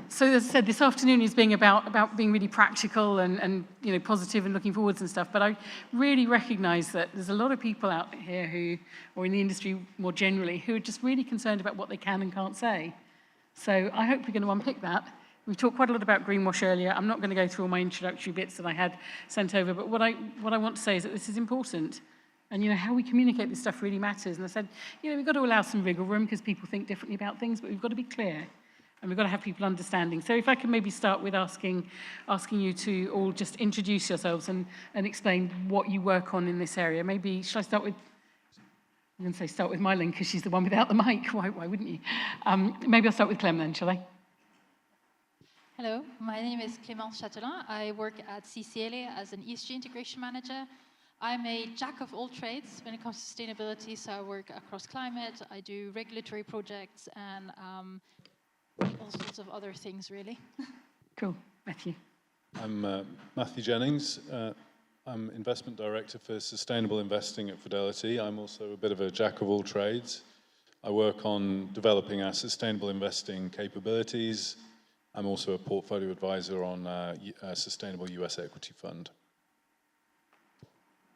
So as I said, this afternoon is being about being really practical and you know, positive and looking forwards and stuff, but I really recognize that there's a lot of people out here who, or in the industry more generally, who are just really concerned about what they can and can't say. So I hope we're going to unpick that. We've talked quite a lot about greenwash earlier. I'm not going to go through all my introductory bits that I had sent over, but what I want to say is that this is important. And, you know, how we communicate this stuff really matters. And I said, you know, we've got to allow some wiggle room because people think differently about things, but we've got to be clear. And we've got to have people understanding. So if I can maybe start with asking you to all just introduce yourselves and explain what you work on in this area. Maybe, shall I start with, I'm going to say start with My-Linh because she's the one without the mic. Why wouldn't you? Maybe I'll start with Clem then, shall I? Hello, my name is Clémence Chatelin. I work at CCLA as an ESG integration manager. I'm a jack of all trades when it comes to sustainability, so I work across climate, I do regulatory projects, and all sorts of other things, really. Cool. Matthew. I'm Matthew Jennings. I'm Investment Director for Sustainable Investing at Fidelity. I'm also a bit of a jack of all trades. I work on developing our sustainable investing capabilities. I'm also a portfolio advisor on a sustainable US equity fund.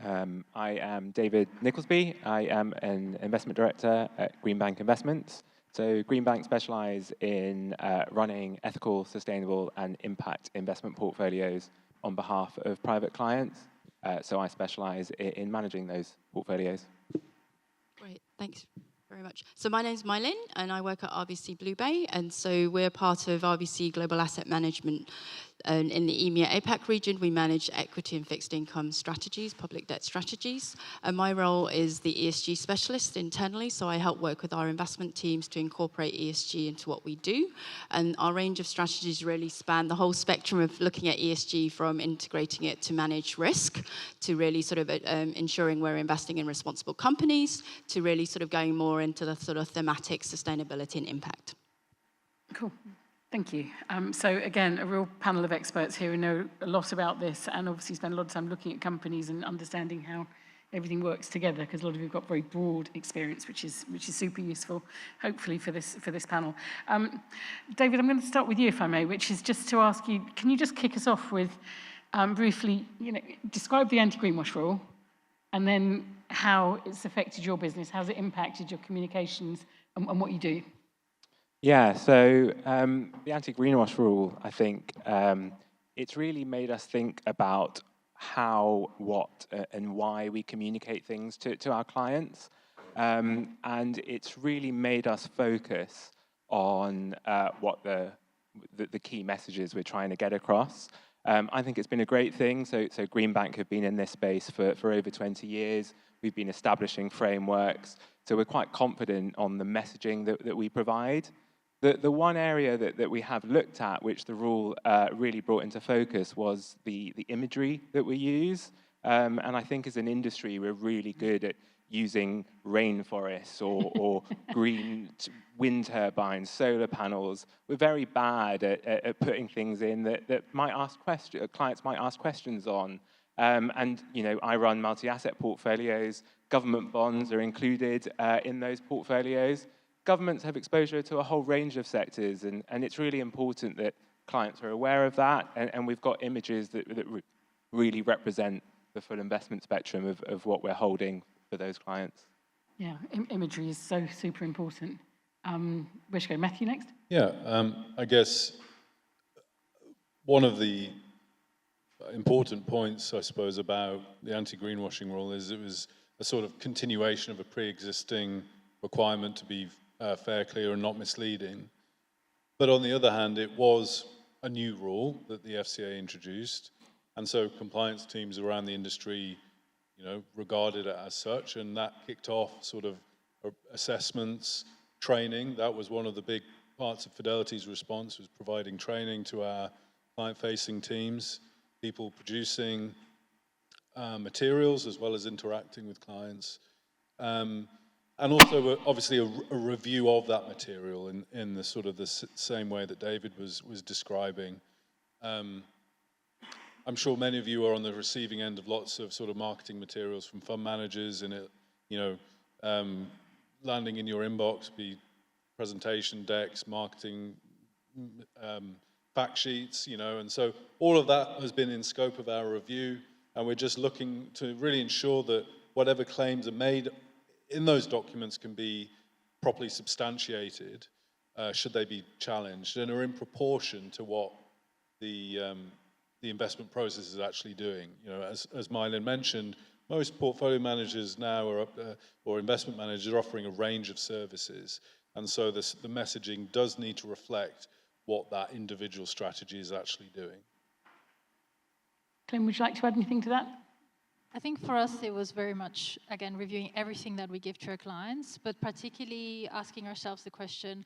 I am David Nicholsby. I am an investment director at Greenbank Investments. So Greenbank specialise in running ethical, sustainable and impact investment portfolios on behalf of private clients. So I specialise in managing those portfolios. Great, thanks very much. So my name's My-Linh and I work at RBC BlueBay, and so we're part of RBC Global Asset Management. And in the EMEA APAC region, we manage equity and fixed income strategies, public debt strategies. And my role is the ESG specialist internally, so I help work with our investment teams to incorporate ESG into what we do. And our range of strategies really span the whole spectrum of looking at ESG, from integrating it to manage risk, to really sort of ensuring we're investing in responsible companies, to really sort of going more into the sort of thematic sustainability and impact. Cool. Thank you. So again, a real panel of experts here who know a lot about this and obviously spend a lot of time looking at companies and understanding how everything works together, because a lot of you have got very broad experience, which is super useful, hopefully, for this panel. David, I'm going to start with you, if I may, which is just to ask you, can you just kick us off with briefly, you know, describe the anti-greenwash rule and then how it's affected your business, how's it impacted your communications and what you do? Yeah, so the anti-greenwash rule, I think, it's really made us think about how, what, and why we communicate things to our clients. And it's really made us focus on what the key messages we're trying to get across. I think it's been a great thing. So Greenbank have been in this space for over 20 years. We've been establishing frameworks. So we're quite confident on the messaging that we provide. The one area that we have looked at, which the rule really brought into focus, was the imagery that we use. And I think as an industry, we're really good at using rainforests or green wind turbines, solar panels. We're very bad at putting things in that clients might ask questions on. And you know, I run multi-asset portfolios. Government bonds are included in those portfolios. Governments have exposure to a whole range of sectors, and it's really important that clients are aware of that, and we've got images that really represent the full investment spectrum of what we're holding for those clients. Yeah, imagery is so super important. Where should I go? Matthew next? Yeah, I guess one of the important points, I suppose, about the anti-greenwashing rule is it was a sort of continuation of a pre-existing requirement to be fair, clear, and not misleading. But on the other hand, it was a new rule that the FCA introduced, and so compliance teams around the industry, you know, regarded it as such, and that kicked off sort of assessments, training. That was one of the big parts of Fidelity's response, was providing training to our client-facing teams, people producing materials as well as interacting with clients. And also, obviously, a review of that material in the sort of the same way that David was describing. I'm sure many of you are on the receiving end of lots of sort of marketing materials from fund managers, and it, you know, landing in your inbox, be presentation decks, marketing fact sheets, you know, and so all of that has been in scope of our review, and we're just looking to really ensure that whatever claims are made in those documents can be properly substantiated, should they be challenged, and are in proportion to what the investment process is actually doing. You know, as My-Linh mentioned, most portfolio managers now or investment managers are offering a range of services, and so the messaging does need to reflect what that individual strategy is actually doing. Clem, would you like to add anything to that? I think for us, it was very much, again, reviewing everything that we give to our clients, but particularly asking ourselves the question,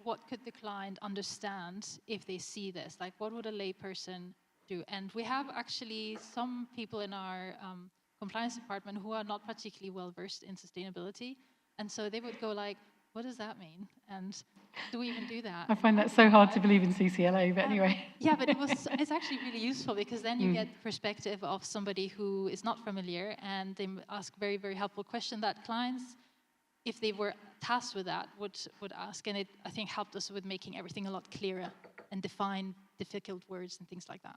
what could the client understand if they see this? Like, what would a layperson do? And we have actually some people in our compliance department who are not particularly well versed in sustainability. And so they would go like, what does that mean? And do we even do that? I find that so hard to believe in CCLA, but anyway. Yeah, but it's actually really useful, because then you get the perspective of somebody who is not familiar, and they ask very, very helpful questions that clients, if they were tasked with that, would ask. And it, I think, helped us with making everything a lot clearer and define difficult words and things like that.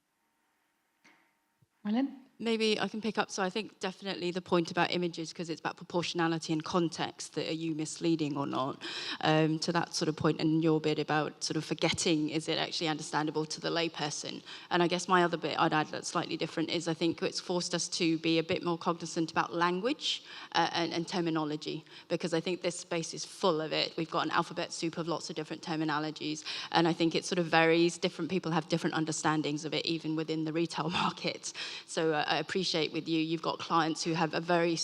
My-Linh? Maybe I can pick up. So I think definitely the point about images, because it's about proportionality and context, that are you misleading or not, to that sort of point, and your bit about sort of forgetting, is it actually understandable to the layperson? And I guess my other bit I'd add that's slightly different is I think it's forced us to be a bit more cognizant about language and terminology, because I think this space is full of it. We've got an alphabet soup of lots of different terminologies, and I think it sort of varies. Different people have different understandings of it, even within the retail market. So I appreciate with you, you've got clients who have a very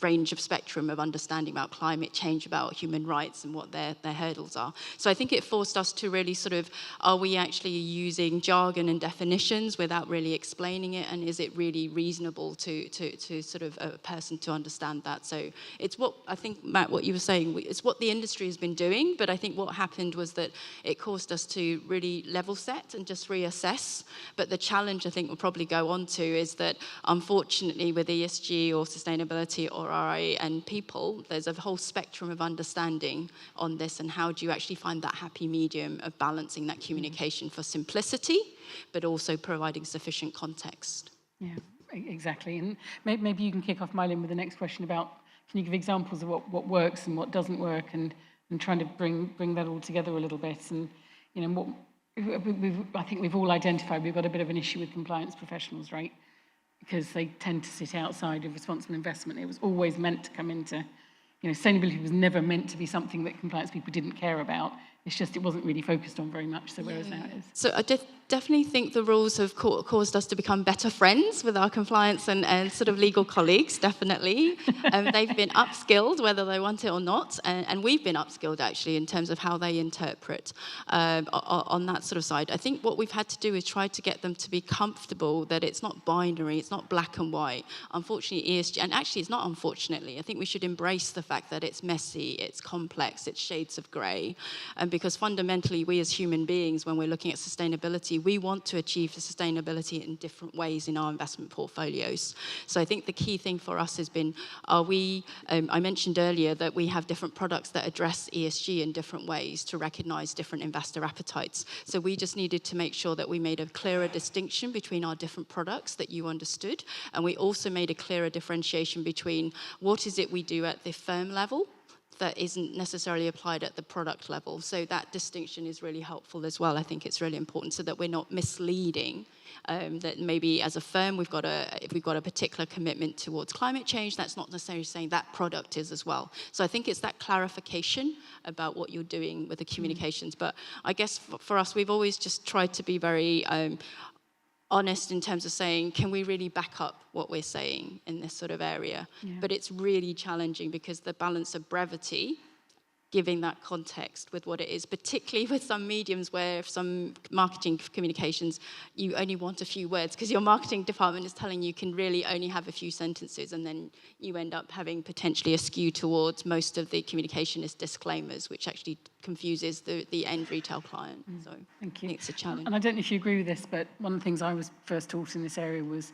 range of spectrum of understanding about climate change, about human rights, and what their hurdles are. So I think it forced us to really sort of, are we actually using jargon and definitions without really explaining it, and is it really reasonable to sort of a person to understand that? So it's what, I think, Matt, what you were saying, it's what the industry has been doing, but I think what happened was that it caused us to really level set and just reassess. But the challenge I think we'll probably go on to is that, unfortunately, with ESG or sustainability or RI and people, there's a whole spectrum of understanding on this, and how do you actually find that happy medium of balancing that communication for simplicity, but also providing sufficient context. Yeah, exactly. And maybe you can kick off, My-Linh, with the next question about, can you give examples of what works and what doesn't work, and trying to bring that all together a little bit. And, you know, I think we've all identified we've got a bit of an issue with compliance professionals, right? Because they tend to sit outside of responsible investment. It was always meant to come into, you know, sustainability was never meant to be something that compliance people didn't care about. It's just it wasn't really focused on very much, so whereas now it is. So I definitely think the rules have caused us to become better friends with our compliance and sort of legal colleagues, definitely. They've been upskilled, whether they want it or not, and we've been upskilled, actually, in terms of how they interpret on that sort of side. I think what we've had to do is try to get them to be comfortable that it's not binary, it's not black and white. Unfortunately, ESG, and actually it's not unfortunately, I think we should embrace the fact that it's messy, it's complex, it's shades of grey. Because fundamentally, we as human beings, when we're looking at sustainability, we want to achieve the sustainability in different ways in our investment portfolios. So I think the key thing for us has been, are we, I mentioned earlier that we have different products that address ESG in different ways to recognize different investor appetites. So we just needed to make sure that we made a clearer distinction between our different products that you understood. And we also made a clearer differentiation between what is it we do at the firm level that isn't necessarily applied at the product level. So that distinction is really helpful as well. I think it's really important so that we're not misleading, that maybe as a firm if we've got a particular commitment towards climate change, that's not necessarily saying that product is as well. So I think it's that clarification about what you're doing with the communications. But I guess for us, we've always just tried to be very honest in terms of saying, can we really back up what we're saying in this sort of area? Yeah. But it's really challenging because the balance of brevity, giving that context with what it is, particularly with some mediums where some marketing communications, you only want a few words because your marketing department is telling you can really only have a few sentences, and then you end up having potentially a skew towards most of the communication is disclaimers, which actually confuses the end retail client. So thank you. I think it's a challenge. And I don't know if you agree with this, but one of the things I was first taught in this area was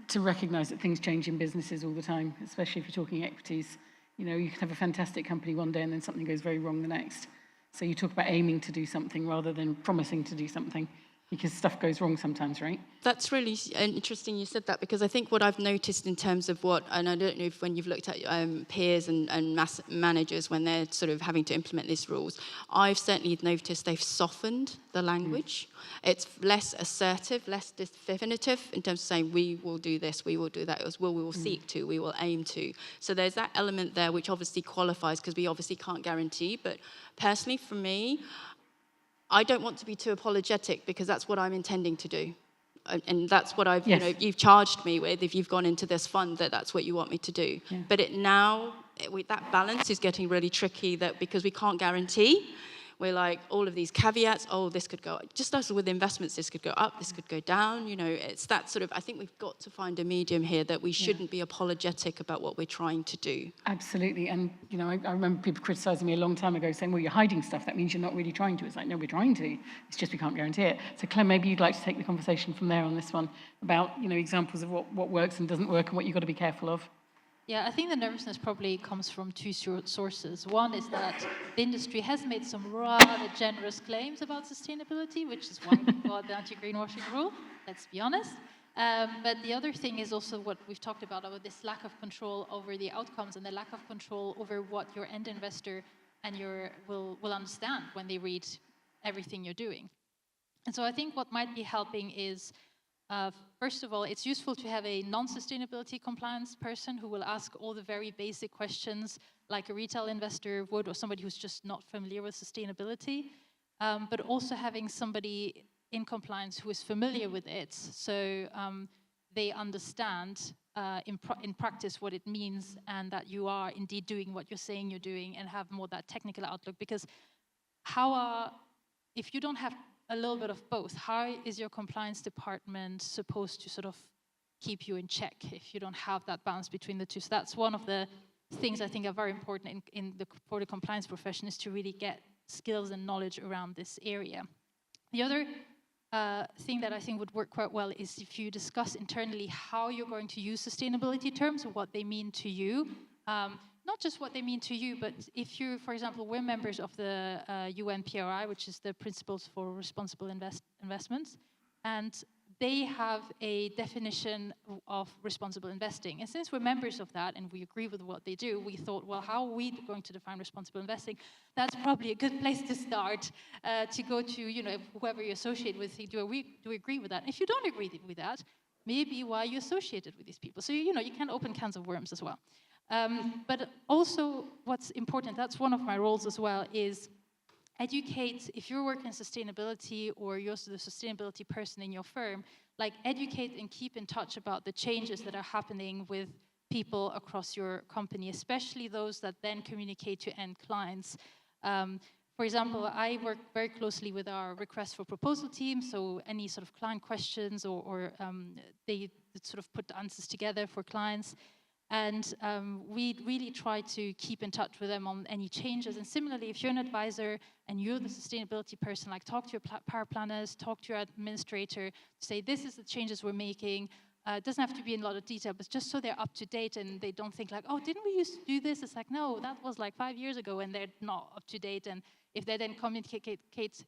to recognise that things change in businesses all the time, especially if you're talking equities. You know, you can have a fantastic company one day and then something goes very wrong the next. So you talk about aiming to do something rather than promising to do something, because stuff goes wrong sometimes, right? That's really interesting you said that, because I think what I've noticed in terms of and I don't know if when you've looked at peers and managers when they're sort of having to implement these rules, I've certainly noticed they've softened the language. It's less assertive, less definitive in terms of saying we will do this, we will do that, as well, we will seek to, we will aim to. So there's that element there which obviously qualifies, because we obviously can't guarantee, but personally for me, I don't want to be too apologetic, because that's what I'm intending to do. And that's what you've charged me with, if you've gone into this fund, that's what you want me to do. Yeah. But that balance is getting really tricky, that because we can't guarantee, we're like, all of these caveats, this could go, just as with investments, this could go up, this could go down, it's that sort of, I think we've got to find a medium here, that we shouldn't be apologetic about what we're trying to do. Absolutely, and I remember people criticizing me a long time ago, saying, well, you're hiding stuff, that means you're not really trying to. It's like, no, we're trying to, it's just we can't guarantee it. So Clem, maybe you'd like to take the conversation from there on this one, about examples of what works and doesn't work and what you've got to be careful of. Yeah, I think the nervousness probably comes from two sources. One is that the industry has made some rather generous claims about sustainability, which is why we've got the anti-greenwashing rule, let's be honest. But the other thing is also what we've talked about this lack of control over the outcomes and the lack of control over what your end investor and will understand when they read everything you're doing. And so I think what might be helping is, first of all, it's useful to have a non-sustainability compliance person who will ask all the very basic questions like a retail investor would, or somebody who's just not familiar with sustainability, but also having somebody in compliance who is familiar with it, so they understand in practice what it means, and that you are indeed doing what you're saying you're doing, and have more that technical outlook. Because if you don't have a little bit of both, how is your compliance department supposed to sort of keep you in check if you don't have that balance between the two? So that's one of the things I think are very important for the compliance profession, is to really get skills and knowledge around this area. The other thing that I think would work quite well is if you discuss internally how you're going to use sustainability terms, or what they mean to you. Not just what they mean to you, but if you, for example, we're members of the UN PRI, which is the Principles for Responsible Investments, and they have a definition of responsible investing. And since we're members of that and we agree with what they do, we thought, well, how are we going to define responsible investing? That's probably a good place to start, to go to, whoever you associate with, do we agree with that? And if you don't agree with that, maybe why you associated with these people. So, you can open cans of worms as well. But also what's important, that's one of my roles as well, is educate. If you're working in sustainability, or you're the sustainability person in your firm, educate and keep in touch about the changes that are happening with people across your company, especially those that then communicate to end clients. For example, I work very closely with our request for proposal team, so any sort of client questions, or they sort of put the answers together for clients. And we really try to keep in touch with them on any changes. And similarly, if you're an advisor and you're the sustainability person, talk to your power planners, talk to your administrator, say this is the changes we're making. It doesn't have to be in a lot of detail, but just so they're up to date and they don't think oh, didn't we used to do this? It's no, that was 5 years ago, and they're not up to date. And if they then communicate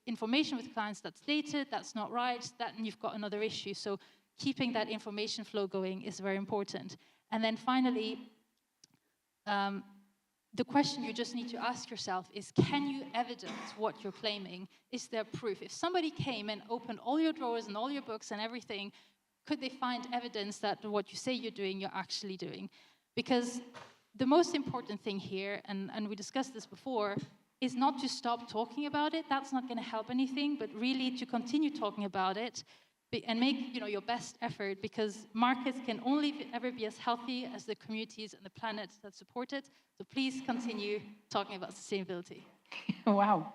information with clients that's dated, that's not right, then you've got another issue. So keeping that information flow going is very important. And then finally, the question you just need to ask yourself is, can you evidence what you're claiming? Is there proof? If somebody came and opened all your drawers and all your books and everything, could they find evidence that what you say you're doing, you're actually doing? Because the most important thing here, and we discussed this before, is not to stop talking about it. That's not going to help anything, but really to continue talking about it, and make your best effort, because markets can only ever be as healthy as the communities and the planet that support it. So please continue talking about sustainability. Wow,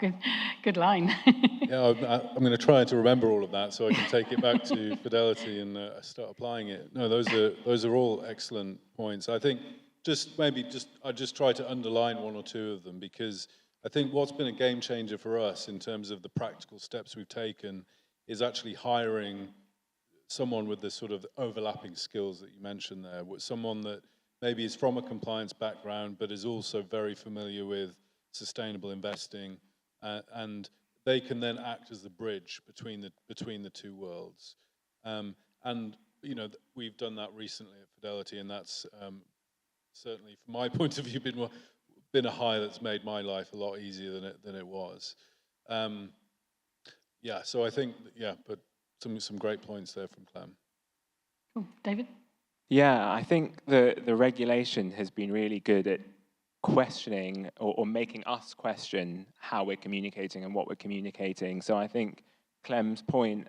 good line. Yeah, I'm going to try to remember all of that so I can take it back to Fidelity and start applying it. No, those are all excellent points. I think I just try to underline one or two of them, because I think what's been a game changer for us in terms of the practical steps we've taken is actually hiring someone with the sort of overlapping skills that you mentioned there, someone that maybe is from a compliance background but is also very familiar with sustainable investing, and they can then act as the bridge between the two worlds. And you know, we've done that recently at Fidelity, and that's certainly, from my point of view, been a hire that's made my life a lot easier than it was. Yeah, so I think, yeah, but some great points there from Clem. Cool. David? Yeah, I think the regulation has been really good at questioning or making us question how we're communicating and what we're communicating. So I think Clem's point,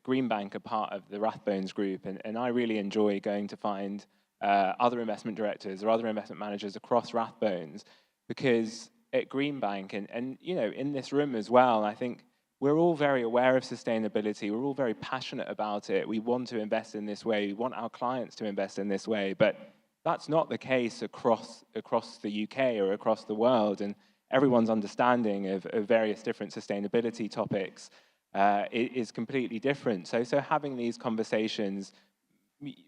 Greenbank are part of the Rathbones group, and I really enjoy going to find other investment directors or other investment managers across Rathbones, because at Greenbank and you know, in this room as well, I think we're all very aware of sustainability. We're all very passionate about it. We want to invest in this way. We want our clients to invest in this way, but that's not the case across the UK or across the world, and everyone's understanding of various different sustainability topics is completely different. So having these conversations,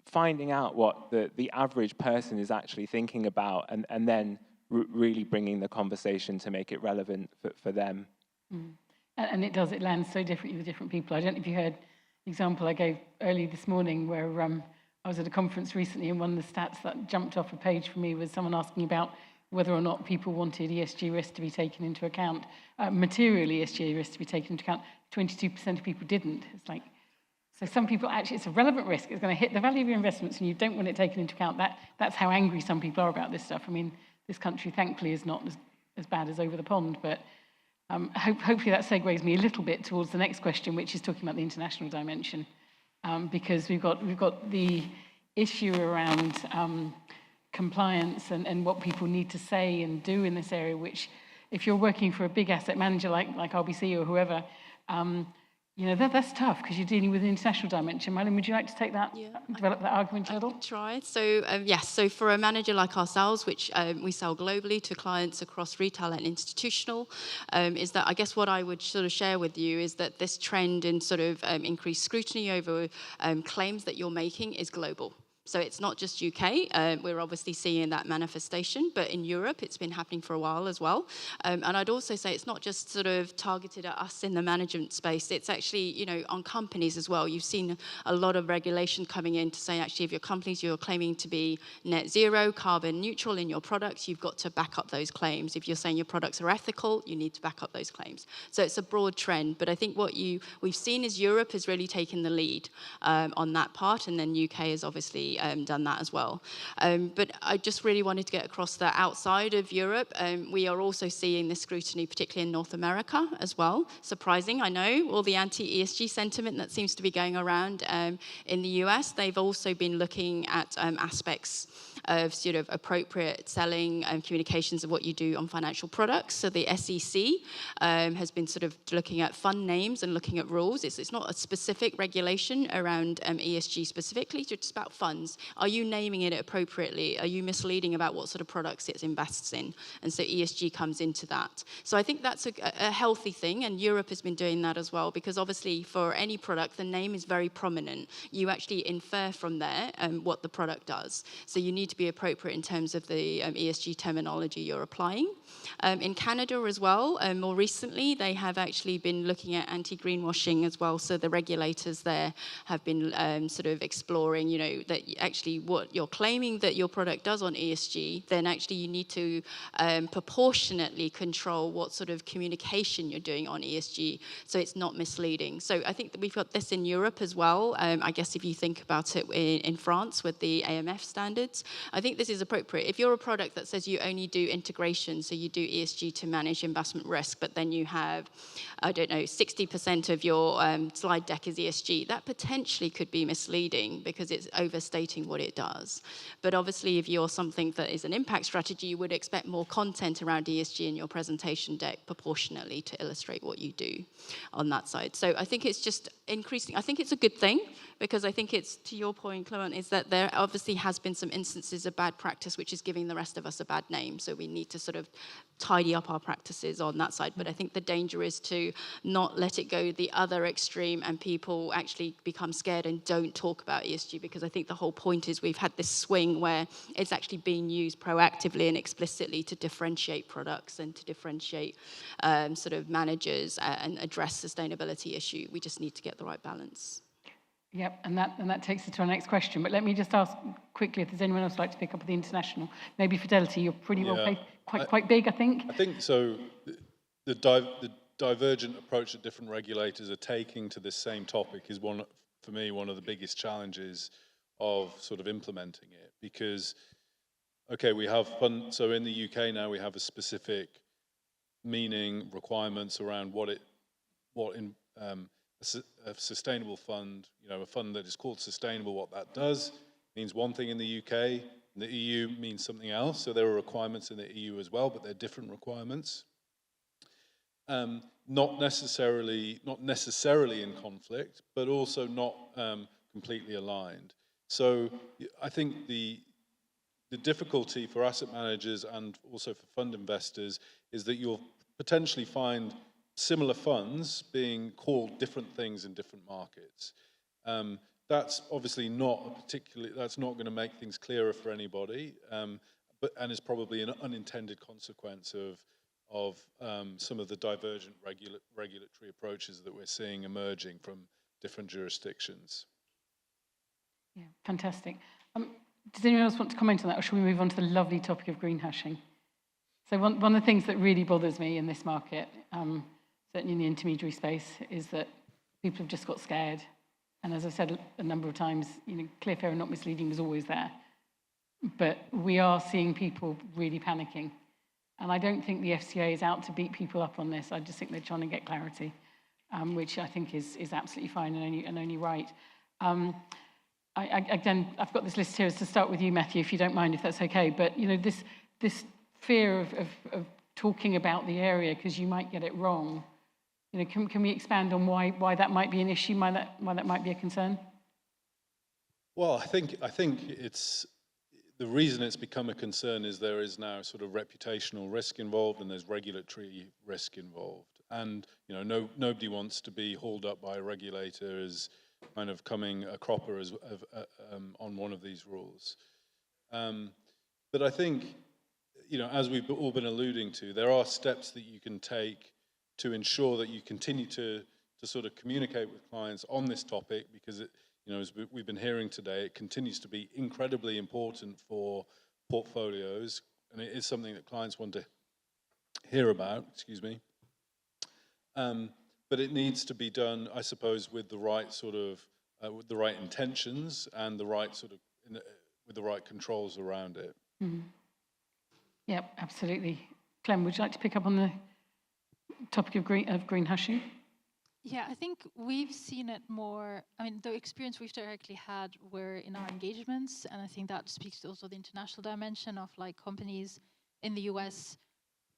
finding out what the average person is actually thinking about, and then really bringing the conversation to make it relevant for them. Mm. And it lands so differently with different people. I don't know if you heard the example I gave early this morning where I was at a conference recently, and one of the stats that jumped off a page for me was someone asking about whether or not people wanted ESG risk to be taken into account, material ESG risk to be taken into account. 22% of people didn't. It's like, so some people, actually, it's a relevant risk. It's going to hit the value of your investments, and you don't want it taken into account. That's how angry some people are about this stuff. I mean, this country, thankfully, is not as bad as over the pond, but hopefully that segues me a little bit towards the next question, which is talking about the international dimension, because we've got the issue around compliance and what people need to say and do in this area, which if you're working for a big asset manager like RBC or whoever, you know, that's tough because you're dealing with an international dimension. My-Linh, would you like to take that, develop that argument a little? I can try. So, yes, so for a manager like ourselves, which we sell globally to clients across retail and institutional, is that I guess what I would sort of share with you is that this trend in sort of increased scrutiny over claims that you're making is global. So it's not just UK, we're obviously seeing that manifestation, but in Europe it's been happening for a while as well. And I'd also say it's not just sort of targeted at us in the management space, it's actually, you know, on companies as well. You've seen a lot of regulation coming in to say actually if your companies, you're claiming to be net zero, carbon neutral in your products, you've got to back up those claims. If you're saying your products are ethical, you need to back up those claims. So it's a broad trend, but I think what we've seen is Europe has really taken the lead on that part, and then UK has obviously done that as well. But I just really wanted to get across that outside of Europe, we are also seeing this scrutiny, particularly in North America as well. Surprising, I know, all the anti-ESG sentiment that seems to be going around in the US. They've also been looking at aspects of sort of appropriate selling and communications of what you do on financial products. So the SEC has been sort of looking at fund names and looking at rules. It's not a specific regulation around ESG specifically, it's just about funds. Are you naming it appropriately? Are you misleading about what sort of products it invests in? And so ESG comes into that. So I think that's a healthy thing, and Europe has been doing that as well, because obviously for any product, the name is very prominent. You actually infer from there what the product does. So you need to be appropriate in terms of the ESG terminology you're applying. In Canada as well, more recently, they have actually been looking at anti-greenwashing as well. So the regulators there have been sort of exploring, you know, that actually what you're claiming that your product does on ESG, then actually you need to proportionately control what sort of communication you're doing on ESG, so it's not misleading. So I think that we've got this in Europe as well. I guess if you think about it in France with the AMF standards, I think this is appropriate. If you're a product that says you only do integration, so you do ESG to manage investment risk, but then you have, I don't know, 60% of your slide deck is ESG, that potentially could be misleading because it's overstating what it does. But obviously, if you're something that is an impact strategy, you would expect more content around ESG in your presentation deck proportionately to illustrate what you do on that side. So I think it's just increasing. I think it's a good thing, because I think it's, to your point, Clémence, is that there obviously has been some instances of bad practice which is giving the rest of us a bad name. So we need to sort of tidy up our practices on that side. But I think the danger is to not let it go the other extreme and people actually become scared and don't talk about ESG, because I think the whole point is we've had this swing where it's actually being used proactively and explicitly to differentiate products and to differentiate sort of managers and address sustainability issue. We just need to get the right balance. Yep, and that takes us to our next question. But let me just ask quickly if there's anyone else who'd like to pick up the international. Maybe Fidelity, you're pretty well paid, quite big, I think. I think so. The divergent approach that different regulators are taking to this same topic is for me, one of the biggest challenges of sort of implementing it. Because, okay, we have so in the UK now we have a specific meaning, requirements around a sustainable fund, a fund that is called sustainable, what that does means one thing in the UK, in the EU means something else. So there are requirements in the EU as well, but they're different requirements. Not necessarily in conflict, but also not completely aligned. So I think the difficulty for asset managers and also for fund investors is that you'll potentially find similar funds being called different things in different markets. That's obviously that's not going to make things clearer for anybody, and is probably an unintended consequence of some of the divergent regulatory approaches that we're seeing emerging from different jurisdictions. Yeah, fantastic. Does anyone else want to comment on that, or shall we move on to the lovely topic of greenwashing? So one of the things that really bothers me in this market, certainly in the intermediary space, is that people have just got scared. And as I've said a number of times, clear, fair and not misleading was always there. But we are seeing people really panicking. And I don't think the FCA is out to beat people up on this. I just think they're trying to get clarity, which I think is absolutely fine and only right. Again, I've got this list here. To start with you, Matthew, if you don't mind, if that's okay. But this fear of talking about the area because you might get it wrong. Can we expand on why that might be an issue, why that might be a concern? Well, I think it's the reason it's become a concern is there is now sort of reputational risk involved and there's regulatory risk involved, and nobody wants to be hauled up by a regulator as kind of coming a cropper on one of these rules. But I think as we've all been alluding to, there are steps that you can take to ensure that you continue to sort of communicate with clients on this topic, because as we've been hearing today, it continues to be incredibly important for portfolios, and it is something that clients want to hear about, but it needs to be done, I suppose, with the right sort of, with the right intentions and the right sort of, with the right controls around it. Mm-hmm. Yep, absolutely. Clem, would you like to pick up on the topic of greenwashing? Yeah, I think we've seen it more. I mean, the experience we've directly had were in our engagements, and I think that speaks to also the international dimension of companies in the US.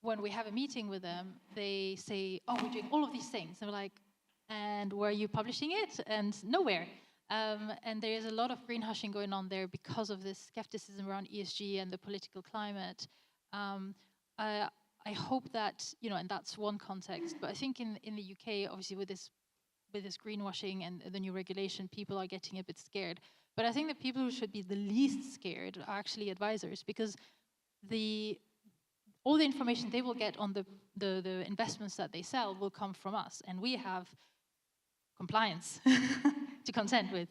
When we have a meeting with them, they say, "Oh, we're doing all of these things," and we're like, "And where are you publishing it?" And nowhere. And there is a lot of greenwashing going on there because of this skepticism around ESG and the political climate. I hope that, and that's one context, but I think in the UK, obviously with this greenwashing and the new regulation, people are getting a bit scared. But I think the people who should be the least scared are actually advisors, because all the information they will get on the investments that they sell will come from us, and we have compliance to contend with.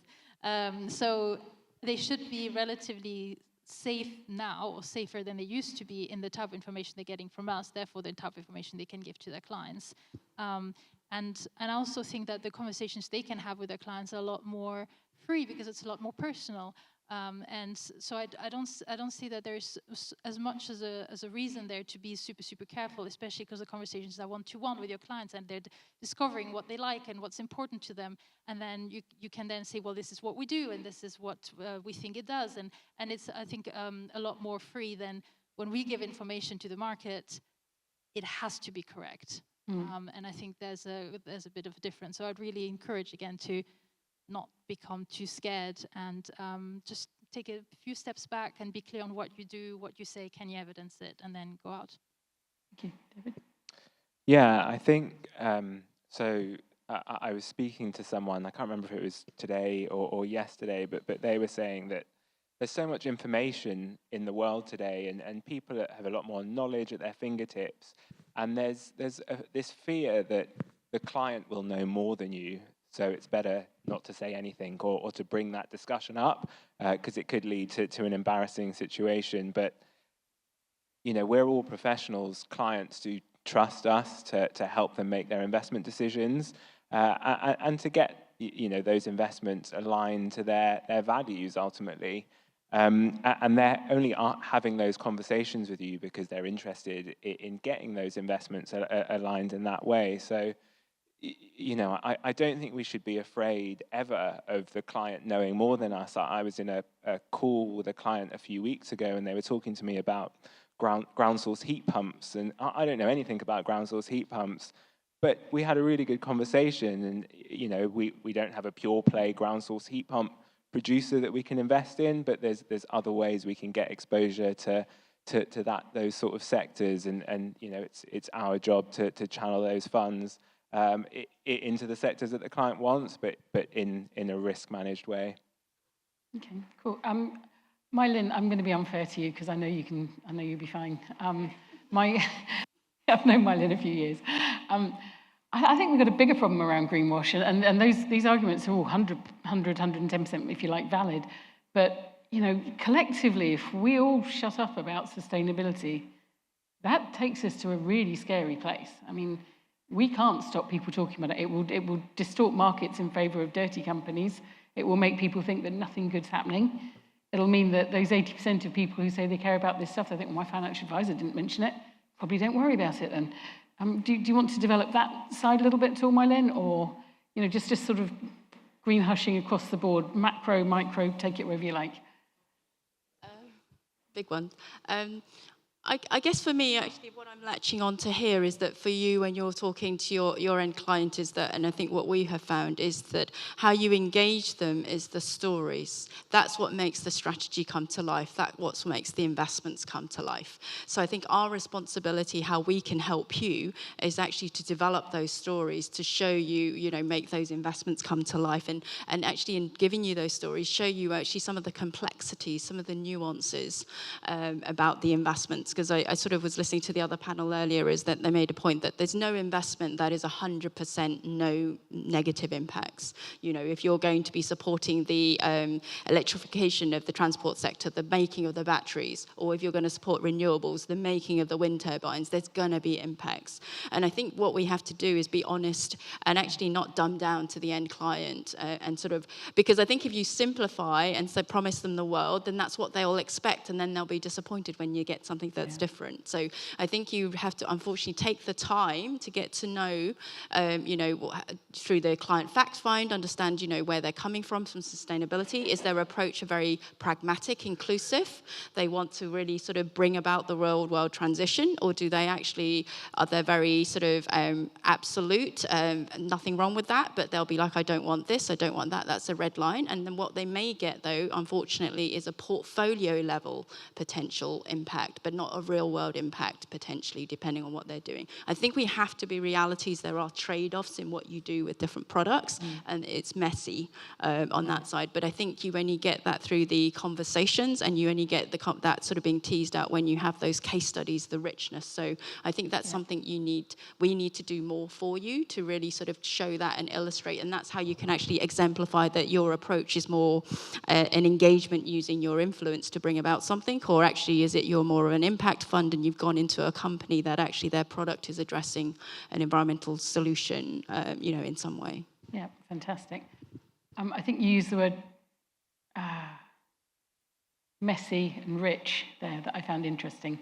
So they should be relatively safe now, or safer than they used to be, in the type of information they're getting from us, therefore the type of information they can give to their clients. And I also think that the conversations they can have with their clients are a lot more free, because it's a lot more personal. And so I don't see that there's as much as a reason there to be super, super careful, especially because the conversations are one-to-one with your clients, and they're discovering what they like and what's important to them. And then you can then say, well, this is what we do, and this is what we think it does. And it's, I think, a lot more free than when we give information to the market. It has to be correct. And I think there's a bit of a difference. So I'd really encourage, again, to not become too scared and just take a few steps back and be clear on what you do, what you say, can you evidence it, and then go out. Thank you, David. Yeah, I think so. I was speaking to someone, I can't remember if it was today or yesterday, but they were saying that there's so much information in the world today, and people that have a lot more knowledge at their fingertips, and there's this fear that the client will know more than you, so it's better not to say anything or to bring that discussion up, because it could lead to an embarrassing situation. But you know, we're all professionals. Clients do trust us to help them make their investment decisions, and to get, you know, those investments aligned to their values ultimately. And they're only having those conversations with you because they're interested in getting those investments aligned in that way. So, you know, I don't think we should be afraid ever of the client knowing more than us. I was in a call with a client a few weeks ago, and they were talking to me about ground source heat pumps, and I don't know anything about ground source heat pumps, but we had a really good conversation. And you know, we don't have a pure play ground source heat pump producer that we can invest in, but there's other ways we can get exposure to those sort of sectors, and you know, it's our job to channel those funds into the sectors that the client wants, but in a risk managed way. Okay, cool. My-Linh, I'm going to be unfair to you because I know you'll be fine. I've known My-Linh a few years. I think we've got a bigger problem around greenwash, and these arguments are all 110%, if you like, valid. But, you know, collectively, if we all shut up about sustainability, that takes us to a really scary place. I mean, we can't stop people talking about it. It will distort markets in favor of dirty companies. It will make people think that nothing good's happening. It'll mean that those 80% of people who say they care about this stuff, they think, well, my financial advisor didn't mention it, probably don't worry about it then. Do you want to develop that side a little bit at all, My-Linh? Or, you know, just sort of green hushing across the board, macro, micro, take it wherever you like. Big one. I guess for me, actually, what I'm latching on to here is that for you, when you're talking to your end client, is that, and I think what we have found is that how you engage them is the stories. That's what makes the strategy come to life. That's what makes the investments come to life. So I think our responsibility, how we can help you, is actually to develop those stories, to show you, you know, make those investments come to life, and actually in giving you those stories, show you actually some of the complexities, some of the nuances about the investments. Because I sort of was listening to the other panel earlier, is that they made a point that there's no investment that is 100% no negative impacts. You know, if you're going to be supporting the electrification of the transport sector, the making of the batteries, or if you're going to support renewables, the making of the wind turbines, there's going to be impacts. And I think what we have to do is be honest and actually not dumb down to the end client, and sort of, because I think if you simplify and so promise them the world, then that's what they'll expect, and then they'll be disappointed when you get something that's different. So I think you have to unfortunately take the time to get to know, you know, through the client fact find, understand, you know, where they're coming from sustainability. Is their approach a very pragmatic, inclusive? They want to really sort of bring about the real world transition, or do they actually, are they very sort of absolute, nothing wrong with that, but they'll be like, I don't want this, I don't want that, that's a red line. And then what they may get, though, unfortunately, is a portfolio level potential impact, but not a real world impact potentially, depending on what they're doing. I think we have to be realities. There are trade-offs in what you do with different products, and it's messy on that side. But I think you only get that through the conversations, and you only get that sort of being teased out when you have those case studies, the richness. So I think that's something we need to do more for you, to really sort of show that and illustrate, and that's how you can actually exemplify that your approach is more an engagement using your influence to bring about something, or actually is it you're more of an impact fund and you've gone into a company that actually their product is addressing an environmental solution, you know, in some way. Yeah, fantastic. I think you used the word messy and rich there that I found interesting.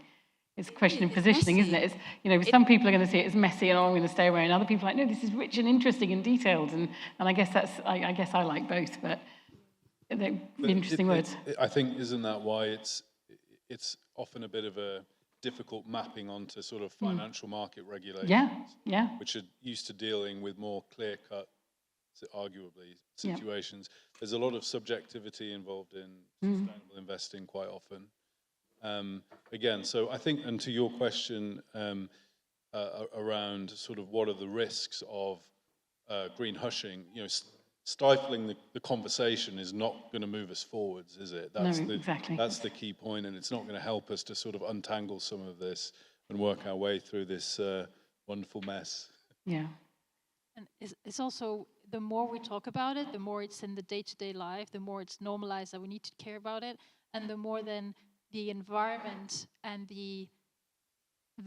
It's a question of positioning, isn't it? It's, you know, some people are going to see it as messy and I'm going to stay away, and other people are like, no, this is rich and interesting and detailed, and I guess I guess I like both, but they're interesting words. I think, isn't that why it's often a bit of a difficult mapping onto sort of financial market regulations, which are used to dealing with more clear-cut, arguably, situations. There's a lot of subjectivity involved in sustainable investing quite often. Again, so I think, and to your question around sort of what are the risks of green hushing, you know, stifling the conversation is not going to move us forwards, is it? Exactly. That's the key point, and it's not going to help us to sort of untangle some of this and work our way through this wonderful mess. Yeah. And it's also, the more we talk about it, the more it's in the day-to-day life, the more it's normalized that we need to care about it, and the more then the environment and the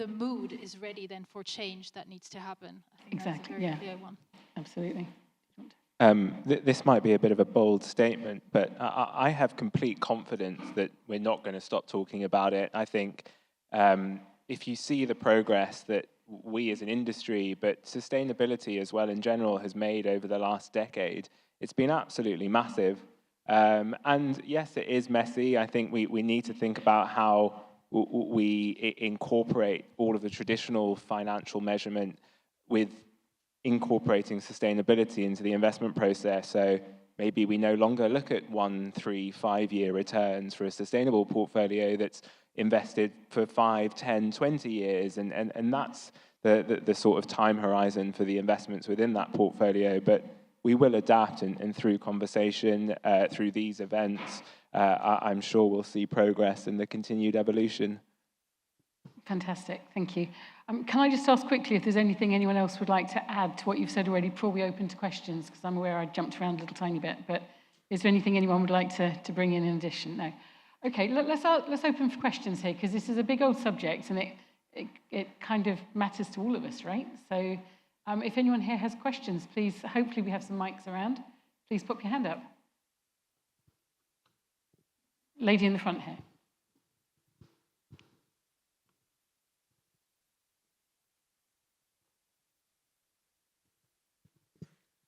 mood is ready then for change that needs to happen. I think Exactly, that's a very clear one. Absolutely. This might be a bit of a bold statement, but I have complete confidence that we're not going to stop talking about it. I think if you see the progress that we as an industry, but sustainability as well in general, has made over the last decade, it's been absolutely massive. And yes, it is messy. I think we need to think about how we incorporate all of the traditional financial measurement with incorporating sustainability into the investment process. So maybe we no longer look at 1, 3, 5-year returns for a sustainable portfolio that's invested for 5, 10, 20 years, and that's the sort of time horizon for the investments within that portfolio. But we will adapt, and through conversation, through these events, I'm sure we'll see progress and the continued evolution. Fantastic, thank you. Can I just ask quickly if there's anything anyone else would like to add to what you've said already before we open to questions, because I'm aware I jumped around a little tiny bit, but is there anything anyone would like to bring in addition? No. Okay, let's open for questions here, because this is a big old subject, and it kind of matters to all of us, right? So if anyone here has questions, please, hopefully we have some mics around, please put your hand up. Lady in the front here.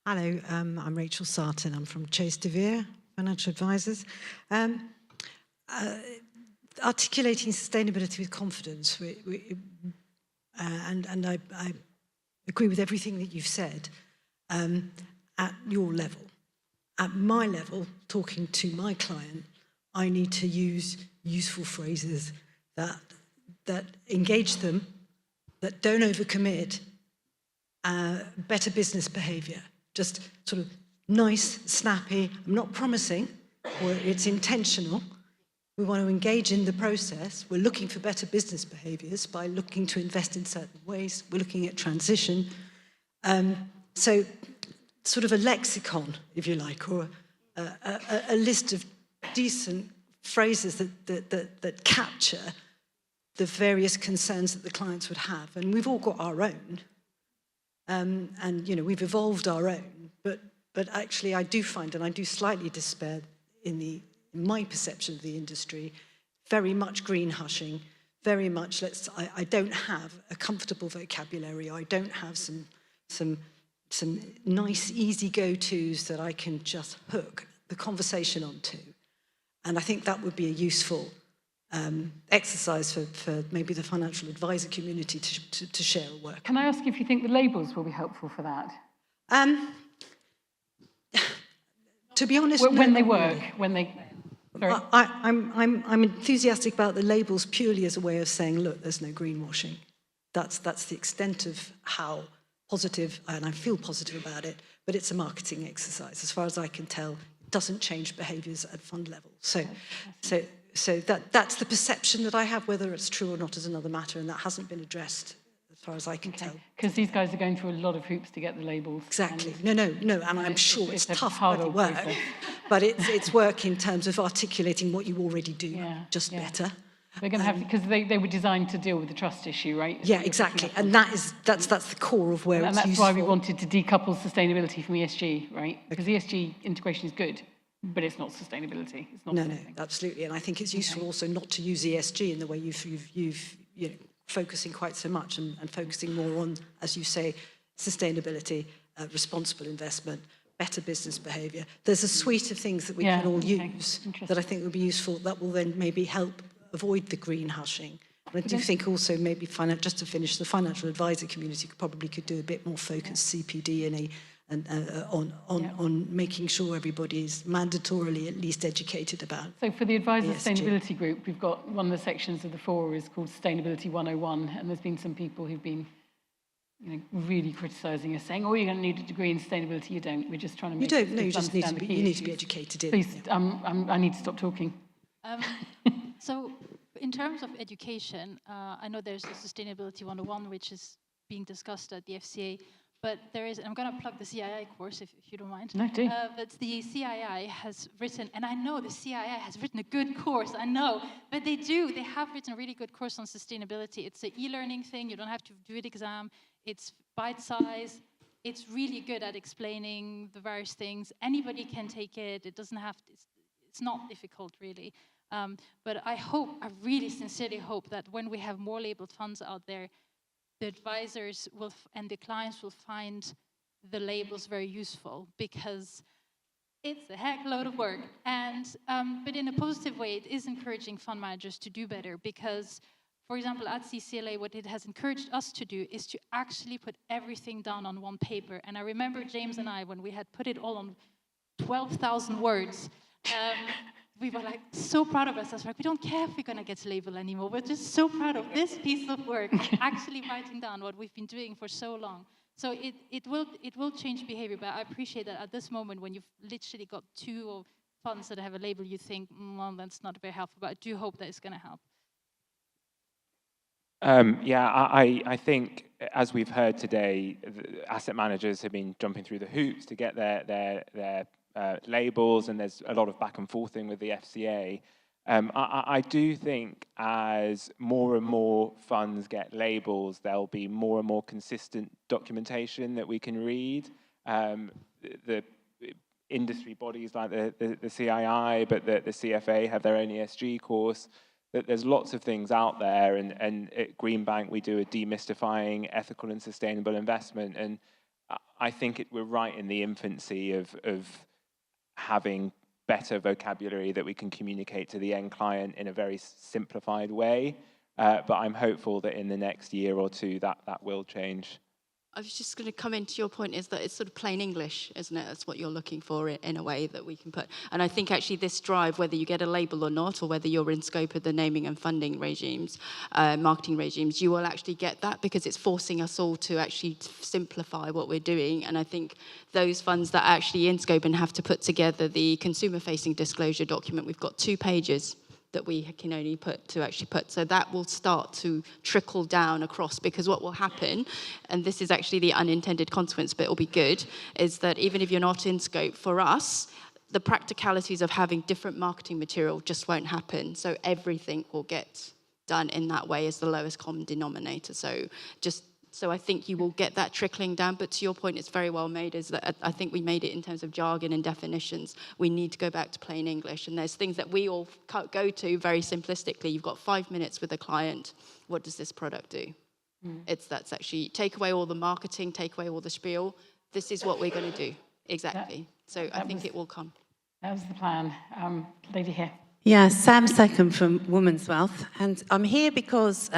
Hello, I'm Rachel Sarton. I'm from Chase de Vere Financial Advisors. Articulating sustainability with confidence, and I agree with everything that you've said at your level. At my level, talking to my client, I need to use useful phrases that engage them, that don't overcommit, better business behaviour. Just sort of nice, snappy. I'm not promising, or it's intentional. We want to engage in the process. We're looking for better business behaviours by looking to invest in certain ways. We're looking at transition. So sort of a lexicon, if you like, or a list of decent phrases that capture the various concerns that the clients would have. And we've all got our own. And, you know, we've evolved our own, but actually I do find, and I do slightly despair in my perception of the industry, very much green hushing, very much I don't have a comfortable vocabulary. I don't have some nice, easy go-tos that I can just hook the conversation onto. And I think that would be a useful exercise for maybe the financial advisor community to share a work. Can I ask if you think the labels will be helpful for that? To be honest, when they work, when they. Sorry. I'm enthusiastic about the labels purely as a way of saying, look, there's no greenwashing. That's the extent of how positive, and I feel positive about it, but it's a marketing exercise. As far as I can tell, it doesn't change behaviours at fund level. So that's the perception that I have. Whether it's true or not is another matter, and that hasn't been addressed as far as I can tell. Because these guys are going through a lot of hoops to get the labels. Exactly. No, and I'm sure it's tough bloody work, process. but it's work in terms of articulating what you already do, better. They're going to have, because they were designed to deal with the trust issue, right? Yeah, exactly, and that's the core of where it's useful. And that's why we wanted to decouple sustainability from ESG, right? Because ESG integration is good, but it's not sustainability. It's not. No, absolutely, and I think it's useful also not to use ESG in the way you've focusing quite so much and focusing more on, as you say, sustainability, responsible investment, better business behaviour. There's a suite of things that we can all use that I think would be useful, that will then maybe help avoid the green hushing And I do think also maybe, just to finish, the financial advisor community could do a bit more focused CPD on making sure everybody is mandatorily at least educated about. So for the Advisor ESG. Sustainability Group, we've got one of the sections of the fora is called Sustainability 101, and there's been some people who've been really criticising us, saying, oh, you're going to need a degree in sustainability. You don't. We're just trying to make You don't know, you just need understand to the be, key you need to be issues. educated in. Please, I need to stop talking. So in terms of education, I know there's the Sustainability 101, which is being discussed at the FCA, but there is, and I'm going to plug the CII course if you don't mind. No, do. But the CII has written, and I know the CII has written a good course, I know, but they have written a really good course on sustainability. It's an e-learning thing, you don't have to do an exam, it's bite-sized, it's really good at explaining the various things. Anybody can take it, it doesn't have to, it's not difficult really. But I really sincerely hope that when we have more labeled funds out there, the advisors and the clients will find the labels very useful, because it's a heck load of work. And but in a positive way, it is encouraging fund managers to do better, because, for example, at CCLA, what it has encouraged us to do is to actually put everything down on one paper. And I remember James and I, when we had put it all on 12,000 words, we were like so proud of ourselves. Like, we don't care if we're going to get a label anymore. We're just so proud of this piece of work, actually writing down what we've been doing for so long. So it will change behavior, but I appreciate that at this moment, when you've literally got 2 funds that have a label, you think, well, that's not very helpful, but I do hope that it's going to help. I think, as we've heard today, the asset managers have been jumping through the hoops to get their labels, and there's a lot of back and forthing with the FCA. I do think as more and more funds get labels, there'll be more and more consistent documentation that we can read. The industry bodies like the CII, but the CFA have their own ESG course. There's lots of things out there, and at Greenbank we do a demystifying ethical and sustainable investment, and I think we're right in the infancy of having better vocabulary that we can communicate to the end client in a very simplified way. But I'm hopeful that in the next year or two that will change. I was just going to come into your point, is that it's sort of plain English, isn't it? That's what you're looking for in a way that we can put. And I think actually this drive, whether you get a label or not, or whether you're in scope of the naming and funding regimes, marketing regimes, you will actually get that, because it's forcing us all to actually simplify what we're doing. And I think those funds that are actually in scope and have to put together the consumer-facing disclosure document, we've got 2 pages that we can only put. So that will start to trickle down across, because what will happen, and this is actually the unintended consequence, but it'll be good, is that even if you're not in scope, for us, the practicalities of having different marketing material just won't happen. So everything will get done in that way as the lowest common denominator. So I think you will get that trickling down, but to your point, it's very well made, is that I think we made it in terms of jargon and definitions. We need to go back to plain English, and there's things that we all go to very simplistically. You've got 5 minutes with a client. What does this product do? That's actually, take away all the marketing, take away all the spiel. This is what we're going to do. Exactly. So I think it will come. That was the plan. Lady here. Yeah, Sam Second from Women's Wealth, and I'm here because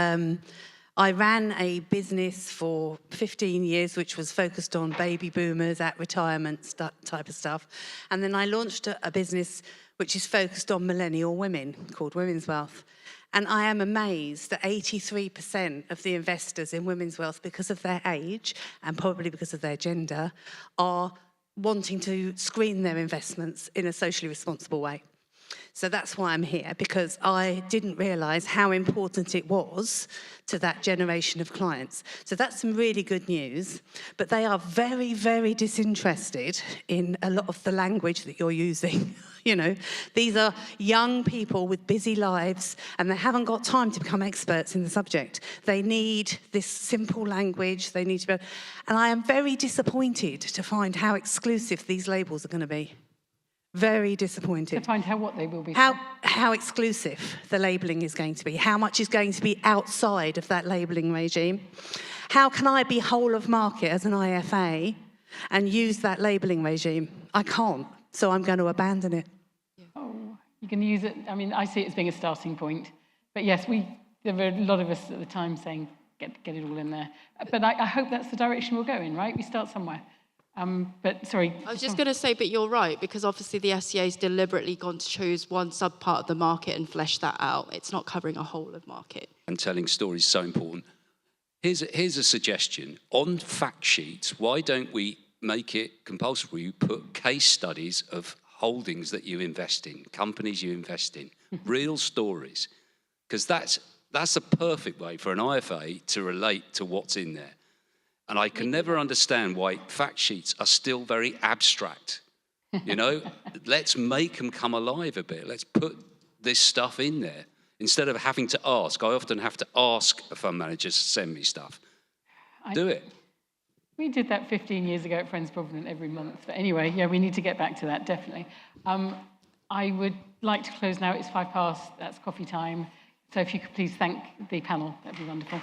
I ran a business for 15 years, which was focused on baby boomers at retirement type of stuff. And then I launched a business which is focused on millennial women called Women's Wealth. And I am amazed that 83% of the investors in Women's Wealth, because of their age and probably because of their gender, are wanting to screen their investments in a socially responsible way. So that's why I'm here, because I didn't realise how important it was to that generation of clients. So that's some really good news, but they are very, very disinterested in a lot of the language that you're using. You know, these are young people with busy lives, and they haven't got time to become experts in the subject. They need this simple language. They need to be, and I am very disappointed to find how exclusive these labels are going to be. Very disappointed. To find how what they will be. How exclusive the labelling is going to be. How much is going to be outside of that labelling regime. How can I be whole of market as an IFA and use that labelling regime? I can't, so I'm going to abandon it. Oh, you can use it. I mean, I see it as being a starting point. But yes, there were a lot of us at the time saying, get it all in there. But I hope that's the direction we'll go in, right? We start somewhere. But sorry. I was just going to say, but you're right, because obviously the SCA's deliberately gone to choose one sub-part of the market and flesh that out. It's not covering a whole of market. And telling stories is so important. Here's a suggestion. On fact sheets, why don't we make it compulsory? You put case studies of holdings that you invest in, companies you invest in, real stories. Because that's a perfect way for an IFA to relate to what's in there. And I can never understand why fact sheets are still very abstract. You know, let's make them come alive a bit. Let's put this stuff in there. Instead of having to ask, I often have to ask a fund manager to send me stuff. Do it. We did that 15 years ago at Friends Provident every month. But anyway, yeah, we need to get back to that, definitely. I would like to close now. It's 5 past. That's coffee time. So if you could please thank the panel, that'd be wonderful.